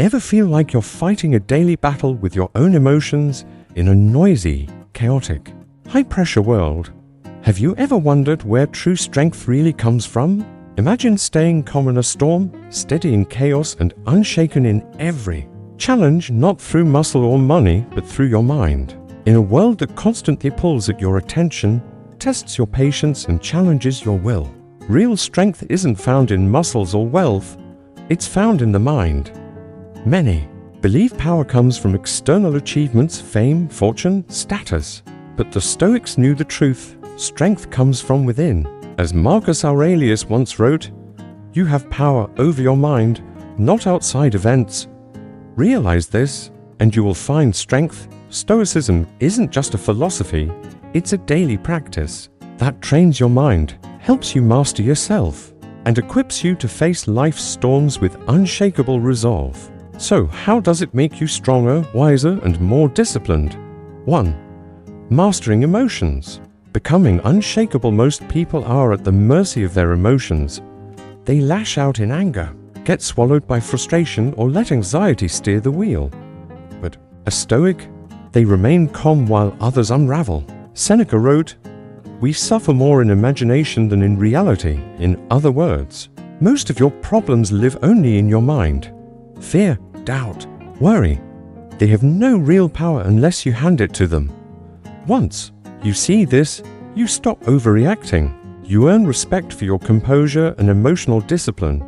Ever feel like you're fighting a daily battle with your own emotions in a noisy, chaotic, high-pressure world? Have you ever wondered where true strength really comes from? Imagine staying calm in a storm, steady in chaos, and unshaken in every challenge, not through muscle or money, but through your mind. In a world that constantly pulls at your attention, tests your patience, and challenges your will. Real strength isn't found in muscles or wealth, it's found in the mind. Many believe power comes from external achievements, fame, fortune, status. But the Stoics knew the truth. Strength comes from within. As Marcus Aurelius once wrote, "You have power over your mind, not outside events. Realize this, and you will find strength." Stoicism isn't just a philosophy, it's a daily practice that trains your mind, helps you master yourself, and equips you to face life's storms with unshakable resolve. So, how does it make you stronger, wiser, and more disciplined? 1. Mastering emotions. Becoming unshakable. Most people are at the mercy of their emotions. They lash out in anger, get swallowed by frustration, or let anxiety steer the wheel. But a Stoic, they remain calm while others unravel. Seneca wrote, "We suffer more in imagination than in reality." In other words, most of your problems live only in your mind. Fear, doubt, worry, they have no real power unless you hand it to them. Once you see this, you stop overreacting. You earn respect for your composure and emotional discipline.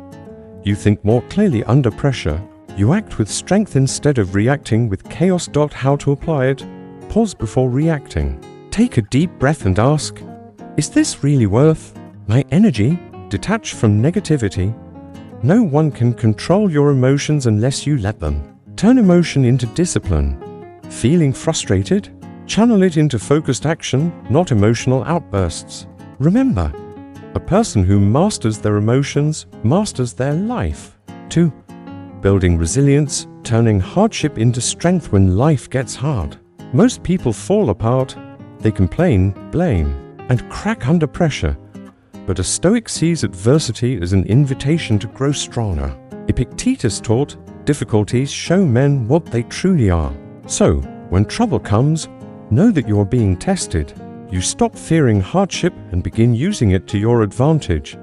You think more clearly under pressure. You act with strength instead of reacting with chaos. How to apply it? Pause before reacting. Take a deep breath and ask, is this really worth my energy? Detach from negativity. No one can control your emotions unless you let them. Turn emotion into discipline. Feeling frustrated? Channel it into focused action, not emotional outbursts. Remember, a person who masters their emotions masters their life. 2. Building resilience, turning hardship into strength when life gets hard. Most people fall apart. They complain, blame, and crack under pressure. But a Stoic sees adversity as an invitation to grow stronger. Epictetus taught, difficulties show men what they truly are. So, when trouble comes, know that you are being tested. You stop fearing hardship and begin using it to your advantage.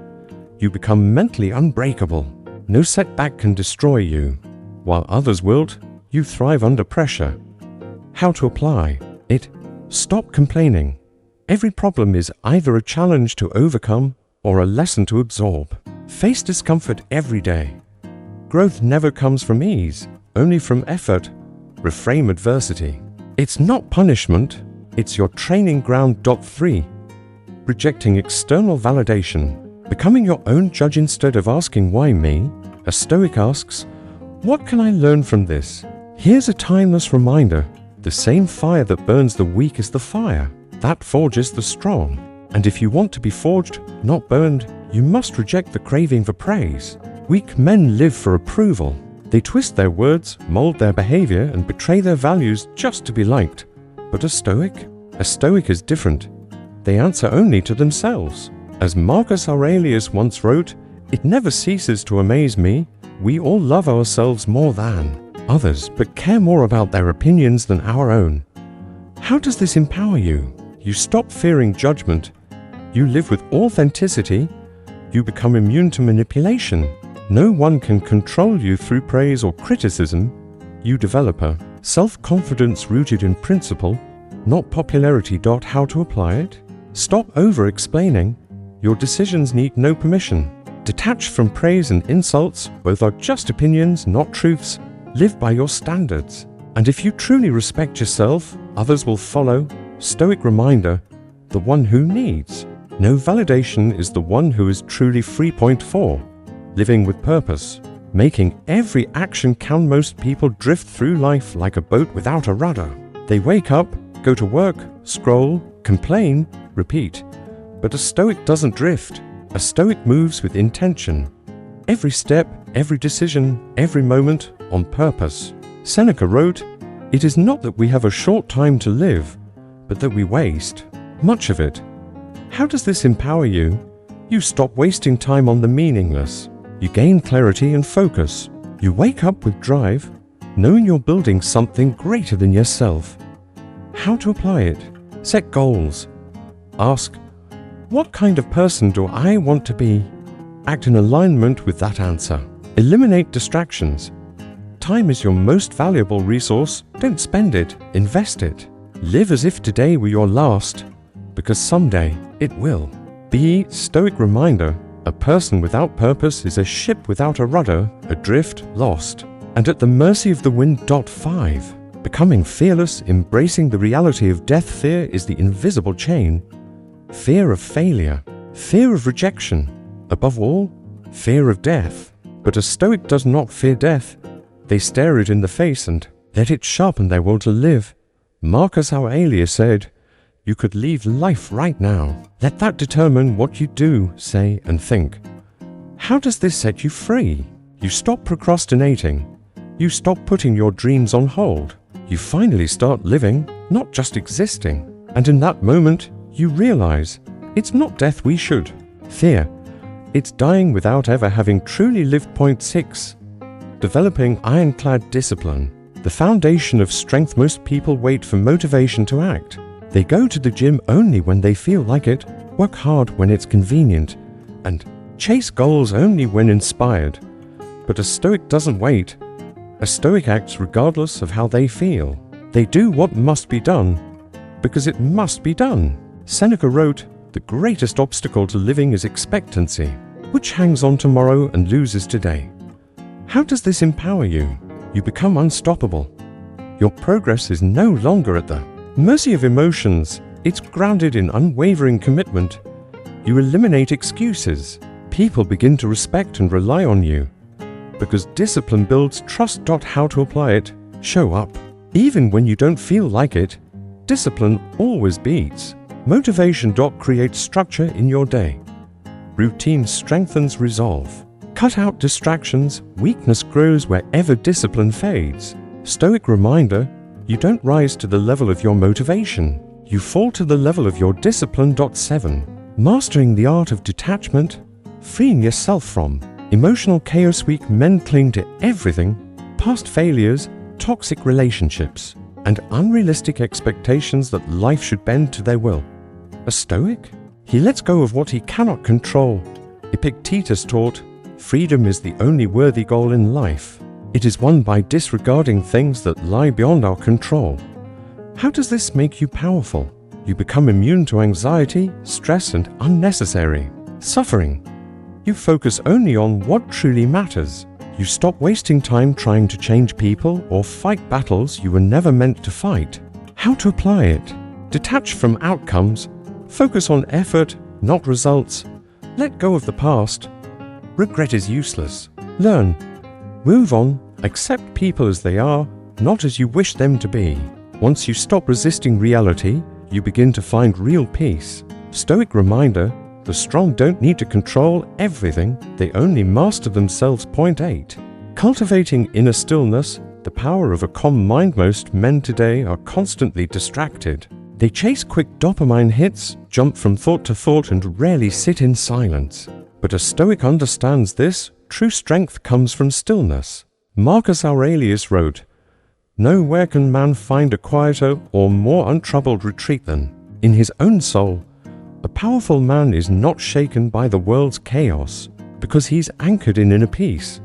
You become mentally unbreakable. No setback can destroy you. While others wilt, you thrive under pressure. How to apply it? Stop complaining. Every problem is either a challenge to overcome or a lesson to absorb. Face discomfort every day. Growth never comes from ease, only from effort. Reframe adversity. It's not punishment, it's your training ground. 3. Rejecting external validation. Becoming your own judge instead of asking why me. A Stoic asks, what can I learn from this? Here's a timeless reminder. The same fire that burns the weak is the fire that forges the strong. And if you want to be forged, not burned, you must reject the craving for praise. Weak men live for approval. They twist their words, mold their behavior, and betray their values just to be liked. But a Stoic is different. They answer only to themselves. As Marcus Aurelius once wrote, "It never ceases to amaze me. We all love ourselves more than others, but care more about their opinions than our own." How does this empower you? You stop fearing judgment. You live with authenticity. You become immune to manipulation. No one can control you through praise or criticism. You develop a self-confidence rooted in principle, not popularity. How to apply it? Stop over-explaining. Your decisions need no permission. Detach from praise and insults. Both are just opinions, not truths. Live by your standards. And if you truly respect yourself, others will follow. Stoic reminder, the one who needs no validation is the one who is truly free. 4. Living with purpose. Making every action count. Most people drift through life like a boat without a rudder. They wake up, go to work, scroll, complain, repeat. But a Stoic doesn't drift. A Stoic moves with intention. Every step, every decision, every moment, on purpose. Seneca wrote, "It is not that we have a short time to live, but that we waste much of it." How does this empower you? You stop wasting time on the meaningless. You gain clarity and focus. You wake up with drive, knowing you're building something greater than yourself. How to apply it? Set goals. Ask, what kind of person do I want to be? Act in alignment with that answer. Eliminate distractions. Time is your most valuable resource. Don't spend it, invest it. Live as if today were your last, because someday it will. Be Stoic reminder, a person without purpose is a ship without a rudder, adrift, lost, and at the mercy of the wind. 5. Becoming fearless, embracing the reality of death. Fear is the invisible chain. Fear of failure, fear of rejection, above all, fear of death. But a Stoic does not fear death. They stare it in the face and let it sharpen their will to live. Marcus Aurelius said, "You could leave life right now. Let that determine what you do, say, and think." How does this set you free? You stop procrastinating. You stop putting your dreams on hold. You finally start living, not just existing. And in that moment, you realize it's not death we should fear. It's dying without ever having truly lived. 6. Developing ironclad discipline. The foundation of strength. Most people wait for motivation to act. They go to the gym only when they feel like it, work hard when it's convenient, and chase goals only when inspired. But a Stoic doesn't wait. A Stoic acts regardless of how they feel. They do what must be done, because it must be done. Seneca wrote, "The greatest obstacle to living is expectancy, which hangs on tomorrow and loses today." How does this empower you? You become unstoppable. Your progress is no longer at the mercy of emotions. It's grounded in unwavering commitment. You eliminate excuses. People begin to respect and rely on you, because discipline builds trust. How to apply it? Show up. Even when you don't feel like it, discipline always beats. Motivation. Create structure in your day. Routine strengthens resolve. Cut out distractions. Weakness grows wherever discipline fades. Stoic reminder, you don't rise to the level of your motivation. You fall to the level of your discipline. 7. Mastering the art of detachment. Freeing yourself from emotional chaos. Weak men cling to everything: past failures, toxic relationships, and unrealistic expectations that life should bend to their will. A Stoic? He lets go of what he cannot control. Epictetus taught, freedom is the only worthy goal in life. It is won by disregarding things that lie beyond our control. How does this make you powerful? You become immune to anxiety, stress, and unnecessary suffering. You focus only on what truly matters. You stop wasting time trying to change people or fight battles you were never meant to fight. How to apply it? Detach from outcomes. Focus on effort, not results. Let go of the past. Regret is useless. Learn. Move on. Accept people as they are, not as you wish them to be. Once you stop resisting reality, you begin to find real peace. Stoic reminder, the strong don't need to control everything, they only master themselves. 8. Cultivating inner stillness, the power of a calm mind. Most men today are constantly distracted. They chase quick dopamine hits, jump from thought to thought, and rarely sit in silence. But a Stoic understands this. True strength comes from stillness. Marcus Aurelius wrote, "Nowhere can man find a quieter or more untroubled retreat than in his own soul." A powerful man is not shaken by the world's chaos, because he's anchored in inner peace.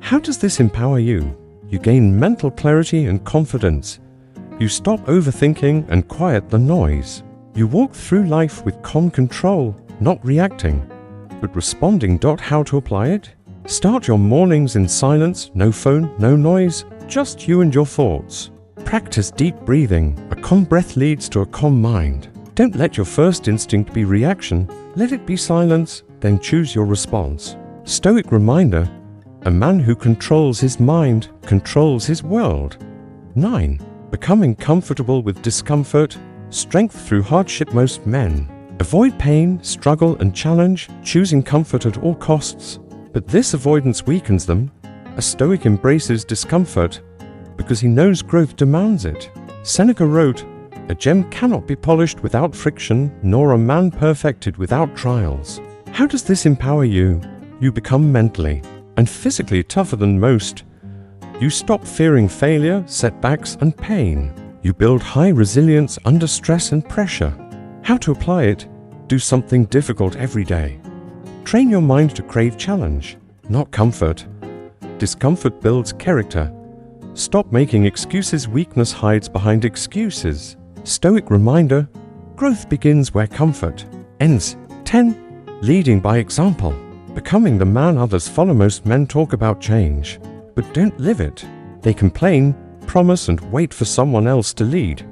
How does this empower you? You gain mental clarity and confidence. You stop overthinking and quiet the noise. You walk through life with calm control, not reacting, but responding. How to apply it? Start your mornings in silence, no phone, no noise, just you and your thoughts. Practice deep breathing. A calm breath leads to a calm mind. Don't let your first instinct be reaction, let it be silence, then choose your response. Stoic reminder, a man who controls his mind controls his world. 9. Becoming comfortable with discomfort, strength through hardship. Most men avoid pain, struggle, and challenge, choosing comfort at all costs. But this avoidance weakens them. A Stoic embraces discomfort because he knows growth demands it. Seneca wrote, "A gem cannot be polished without friction, nor a man perfected without trials." How does this empower you? You become mentally and physically tougher than most. You stop fearing failure, setbacks, and pain. You build high resilience under stress and pressure. How to apply it? Do something difficult every day. Train your mind to crave challenge, not comfort. Discomfort builds character. Stop making excuses. Weakness hides behind excuses. Stoic reminder: growth begins where comfort ends. 10. Leading by example. Becoming the man others follow. Most men talk about change, but don't live it. They complain, promise, and wait for someone else to lead.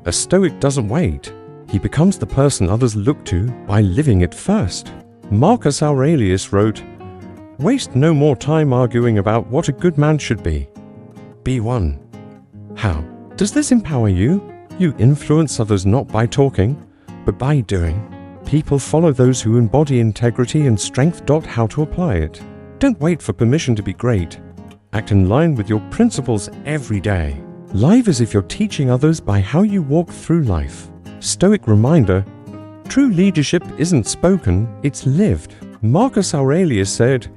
A Stoic doesn't wait. He becomes the person others look to by living it first. Marcus Aurelius wrote, "Waste no more time arguing about what a good man should be. Be one." How does this empower you? You influence others not by talking, but by doing. People follow those who embody integrity and strength. How to apply it? Don't wait for permission to be great. Act in line with your principles every day. Live as if you're teaching others by how you walk through life. Stoic reminder: true leadership isn't spoken, it's lived. Marcus Aurelius said,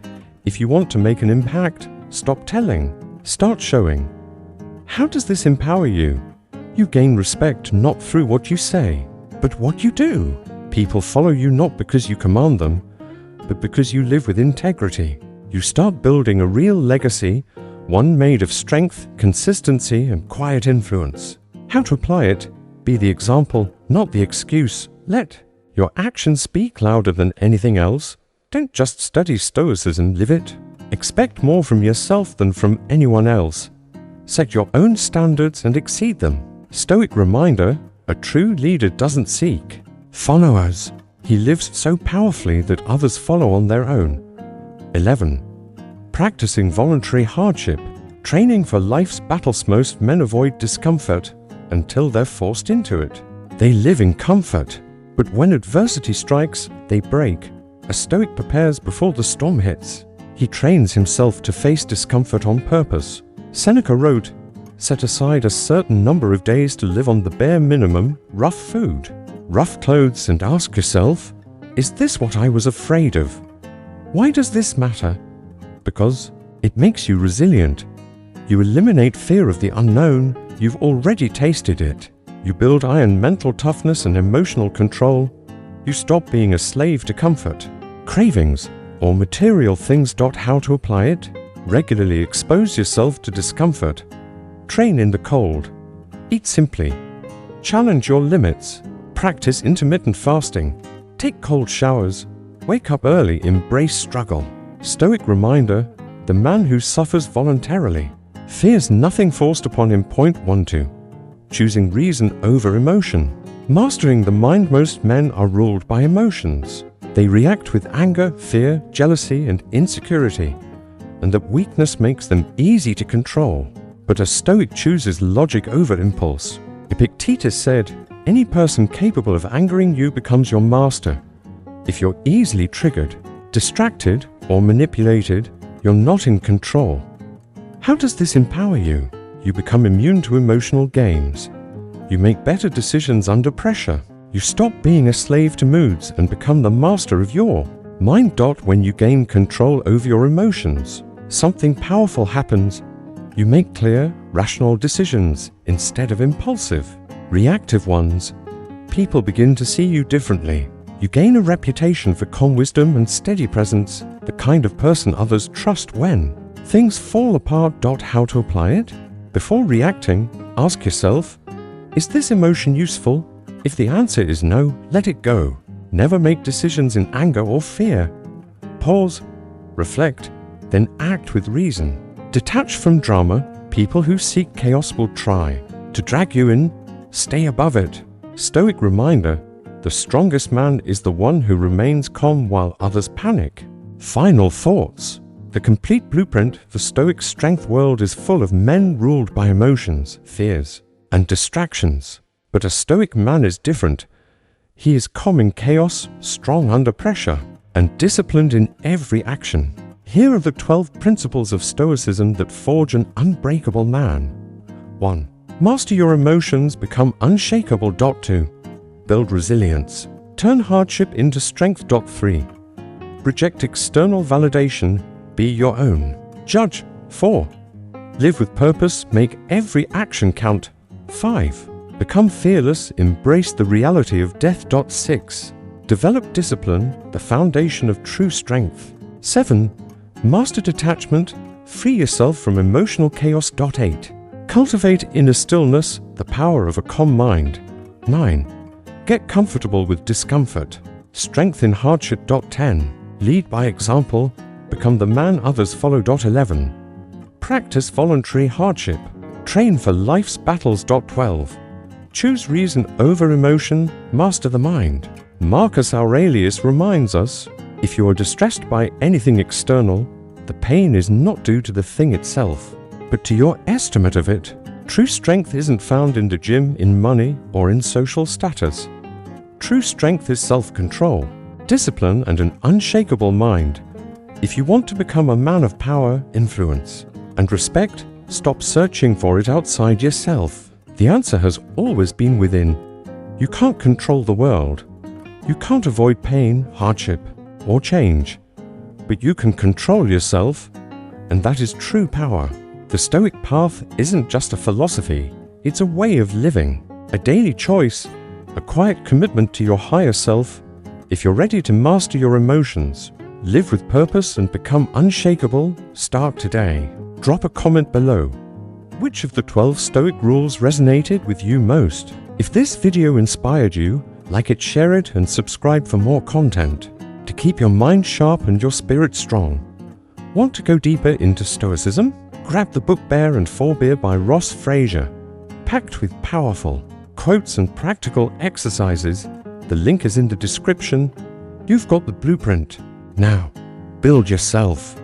"If you want to make an impact, stop telling, start showing." How does this empower you? You gain respect not through what you say, but what you do. People follow you not because you command them, but because you live with integrity. You start building a real legacy, one made of strength, consistency, and quiet influence. How to apply it? Be the example, not the excuse. Let your actions speak louder than anything else. Don't just study Stoicism, live it. Expect more from yourself than from anyone else. Set your own standards and exceed them. Stoic reminder: a true leader doesn't seek followers. He lives so powerfully that others follow on their own. 11. Practicing voluntary hardship. Training for life's battles. Most men avoid discomfort until they're forced into it. They live in comfort, but when adversity strikes, they break. A Stoic prepares before the storm hits. He trains himself to face discomfort on purpose. Seneca wrote, "Set aside a certain number of days to live on the bare minimum, rough food, rough clothes, and ask yourself, is this what I was afraid of? Why does this matter? Because it makes you resilient. You eliminate fear of the unknown. You've already tasted it. You build iron mental toughness and emotional control. You stop being a slave to comfort, cravings, or material things. How to apply it? Regularly expose yourself to discomfort. Train in the cold. Eat simply. Challenge your limits. Practice intermittent fasting. Take cold showers. Wake up early. Embrace struggle. Stoic reminder: the man who suffers voluntarily fears nothing forced upon him. 12. Choosing reason over emotion. Mastering the mind. Most men are ruled by emotions. They react with anger, fear, jealousy, and insecurity, and that weakness makes them easy to control. But a Stoic chooses logic over impulse. Epictetus said, "Any person capable of angering you becomes your master. If you're easily triggered, distracted, or manipulated, you're not in control." How does this empower you? You become immune to emotional games. You make better decisions under pressure. You stop being a slave to moods and become the master of your mind. When you gain control over your emotions, something powerful happens. You make clear, rational decisions instead of impulsive, reactive ones. People begin to see you differently. You gain a reputation for calm wisdom and steady presence, the kind of person others trust when things fall apart. How to apply it? Before reacting, ask yourself, is this emotion useful? If the answer is no, let it go. Never make decisions in anger or fear. Pause, reflect, then act with reason. Detach from drama. People who seek chaos will try to drag you in. Stay above it. Stoic reminder: the strongest man is the one who remains calm while others panic. Final thoughts. The complete blueprint. The Stoic strength world is full of men ruled by emotions, fears, and distractions. But a Stoic man is different. He is calm in chaos, strong under pressure, and disciplined in every action. Here are the 12 principles of Stoicism that forge an unbreakable man. 1. Master your emotions, become unshakable. 2. Build resilience. Turn hardship into strength. 3. Reject external validation, be your own judge. 4. Live with purpose, make every action count. 5. Become fearless, embrace the reality of death. 6. Develop discipline, the foundation of true strength. 7. Master detachment, free yourself from emotional chaos. 8. Cultivate inner stillness, the power of a calm mind. 9. Get comfortable with discomfort, strength in hardship. 10. Lead by example, become the man others follow. 11. Practice voluntary hardship, train for life's battles. 12. Choose reason over emotion, master the mind. Marcus Aurelius reminds us, if you are distressed by anything external, the pain is not due to the thing itself, but to your estimate of it. True strength isn't found in the gym, in money, or in social status. True strength is self-control, discipline, and an unshakable mind. If you want to become a man of power, influence, and respect, stop searching for it outside yourself. The answer has always been within. You can't control the world. You can't avoid pain, hardship, or change. But you can control yourself, and that is true power. The Stoic path isn't just a philosophy, it's a way of living, a daily choice, a quiet commitment to your higher self. If you're ready to master your emotions, live with purpose, and become unshakable, start today. Drop a comment below. Which of the 12 Stoic rules resonated with you most? If this video inspired you, like it, share it, and subscribe for more content to keep your mind sharp and your spirit strong. Want to go deeper into Stoicism? Grab the book Bear and Forbear by Ross Frazier. Packed with powerful quotes and practical exercises, the link is in the description. You've got the blueprint. Now, build yourself.